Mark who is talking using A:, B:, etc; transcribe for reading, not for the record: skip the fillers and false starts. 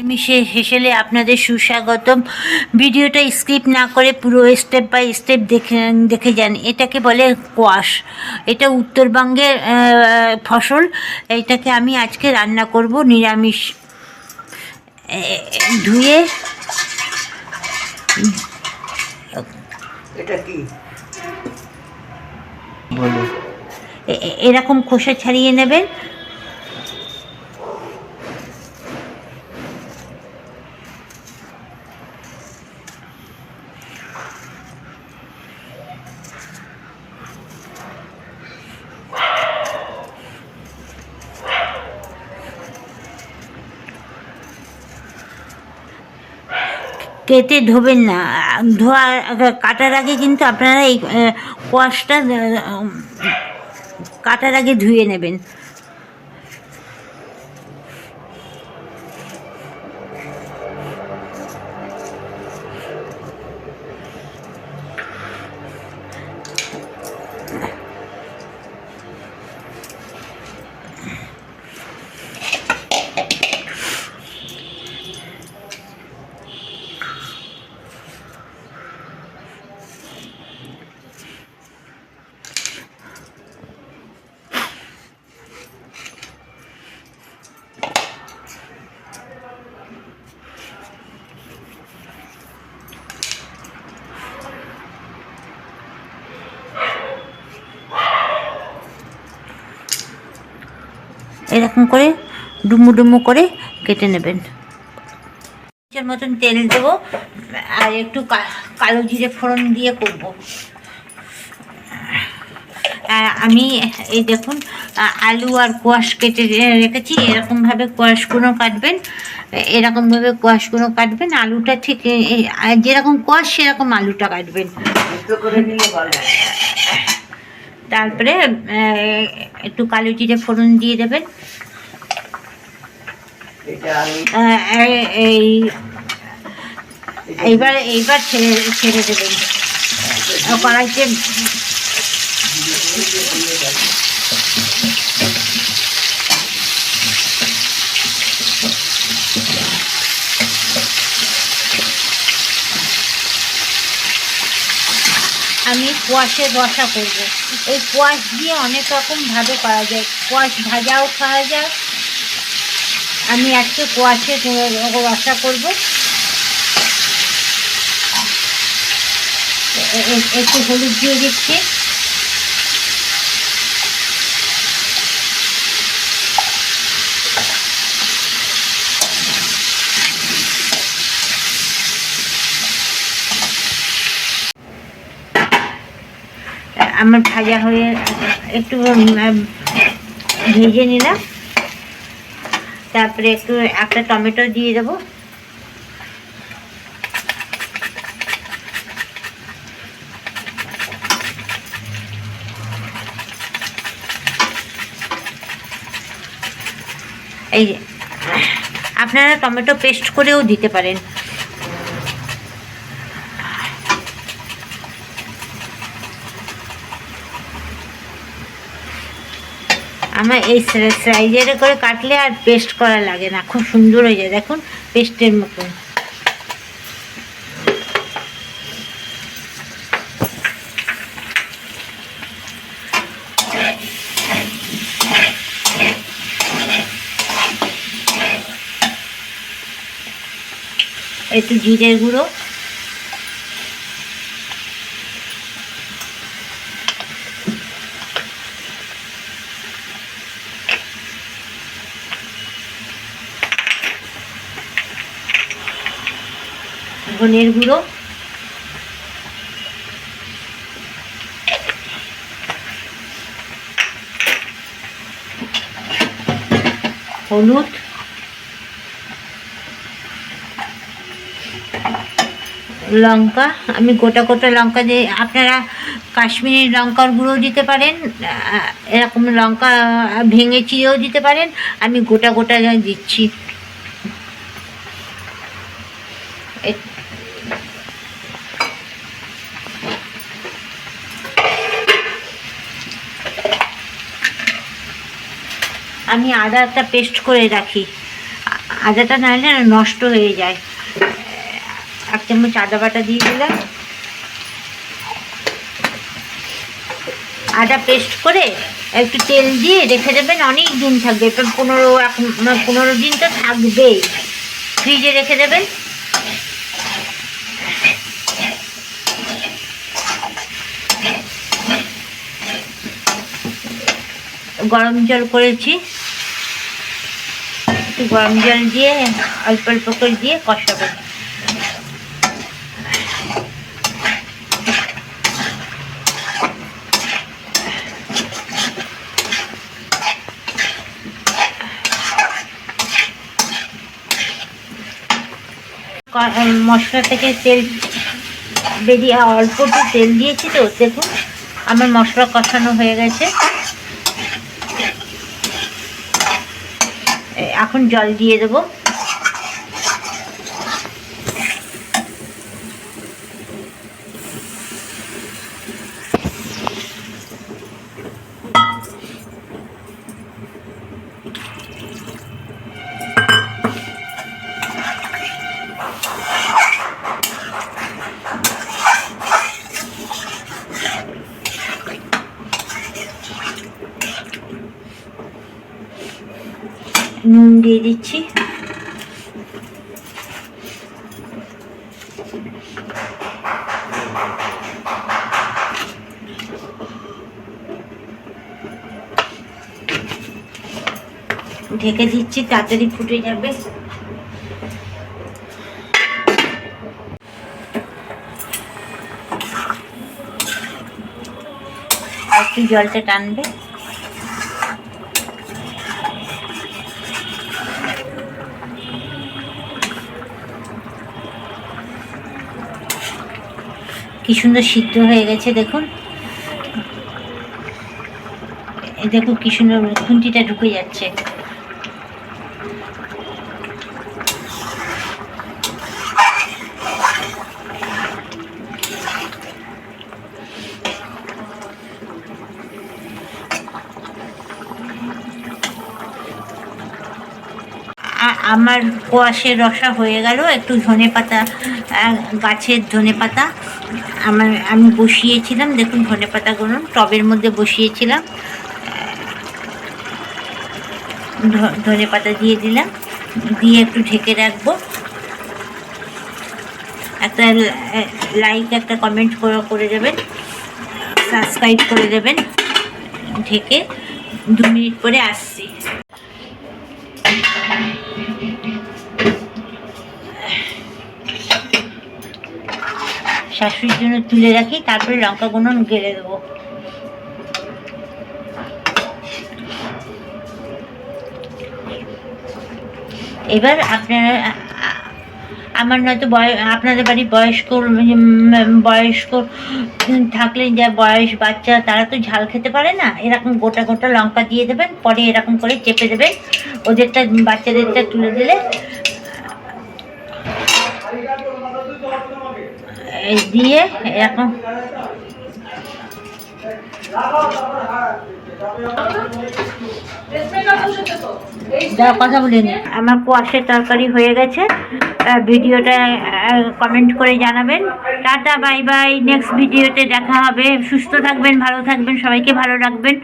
A: মিশে হেসেলে আপনাদের সুস্বাগতম। ভিডিওটা স্কিপ না করে পুরো স্টেপ বাই স্টেপ দেখে যান। এটাকে বলে কোয়াশ। এটা উত্তরবঙ্গের ফসল। এটাকে আমি আজকে রান্না করব নিরামিষ। ধুয়ে
B: এটা কি
A: এরকম খোসা ছাড়িয়ে নেবেন। কেটে ধোবেন না, কাটার আগে কিন্তু আপনারা এই কোয়াশটা কাটার আগে ধুয়ে নেবেন। এরকম করে ডুমো ডুমো করে কেটে নেবেন। মতন তেল দেবো আর একটু কালো জিরে ফোড়ন দিয়ে করব। আমি এই দেখুন আলু আর কোয়াশ কেটে রেখেছি। এরকমভাবে কোয়াশগুলো কাটবেন, এরকমভাবে কোয়াশগুলো কাটবেন। আলুটা ঠিক যেরকম কোয়াশ সেরকম আলুটা কাটবেন। তারপরে একটু কালো জিরে ফোড়ন দিয়ে দেবেন। এইবার ছেড়ে দেবেন কড়াইতে। আমি কোয়াশের রসা করব। এই কোয়াশ দিয়ে অনেক রকমভাবে করা যায়। কোয়াশ ভাজাও খাওয়া যায়। আমি আজকে কোয়াশের রসা করব। একটু হলুদ দিয়ে দিচ্ছি। আমার ভাজা হয়ে একটু ভেজে নিলাম। তারপরে একটা টমেটো দিয়ে দেবো। এই আপনারা টমেটো পেস্ট করেও দিতে পারেন। আমার এই সাইজের করে কাটলে আর পেস্ট করা লাগে না, খুব সুন্দর হয়ে যায়। দেখুন পেস্টের মতন। একটু জিরের গুঁড়ো, ধনের গুঁড়ো, হলুদ, লঙ্কা। আমি গোটা গোটা লঙ্কা দিয়ে, আপনারা কাশ্মীরি লঙ্কার গুঁড়ো দিতে পারেন, এরকম লঙ্কা ভেঙে চিড়েও দিতে পারেন। আমি গোটা গোটা দিচ্ছি। আমি আদা একটা পেস্ট করে রাখি। আদাটা নাহলে না নষ্ট হয়ে যায়। 1 চামচ আদা বাটা দিয়ে দিলাম। আদা পেস্ট করে একটু তেল দিয়ে রেখে দেবেন, অনেক দিন থাকবে। 15 দিন তো থাকবেই, ফ্রিজে রেখে দেবেন। গরম জল করেছি, একটু গরম জল দিয়ে অল্প অল্প করে দিয়ে কষাবো। মশলা থেকে তেল বেরিয়ে অল্প একটু তেল দিয়েছি তো, দেখুন আমার মশলা কষানো হয়ে গেছে। এখন জল দিয়ে দেবো। নুন দিয়ে দিচ্ছি। ঢেকে দিচ্ছি, তাড়াতাড়ি ফুটে যাবে। একটু জলটা টানবে। কি সুন্দর সিদ্ধ হয়ে গেছে দেখুন, দেখুন কি সুন্দর খুন্তিটা ঢুকে যাচ্ছে। আমার কোয়াশের রসা হয়ে গেল। একটু ধনেপাতা, গাছের ধনেপাতা আমি বসিয়েছিলাম, দেখুন ধনেপাতাগুলো টবের মধ্যে বসিয়েছিলাম। ধনেপাতা দিয়ে দিলাম, দিয়ে একটু ঢেকে রাখবো। একটা লাইক, একটা কমেন্ট করে দেবেন, সাবস্ক্রাইব করে দেবেন। ঢেকে 2 মিনিট পরে আসছি। শাশুড়ির জন্য তুলে রাখি, তারপরে লঙ্কা গুঁড়ো গেলে দেবো। এবার আপনারা, আমার নয়তো আপনাদের বাড়ির বয়স্ক থাকলে, যা বয়স বাচ্চা, তারা তো ঝাল খেতে পারে না, এরকম গোটা গোটা লঙ্কা দিয়ে দেবেন। পরে এরকম করে চেপে দেবেন, ওদেরটা বাচ্চাদেরটা তুলে দিলে দিয়ে এরকম কথা বলিনি। আমার কোয়াশের তরকারি হয়ে গেছে। ভিডিওটা কমেন্ট করে জানাবেন। Tata, bye bye. নেক্সট ভিডিওতে দেখা হবে। সুস্থ থাকবেন, ভালো থাকবেন, সবাইকে ভালো রাখবেন।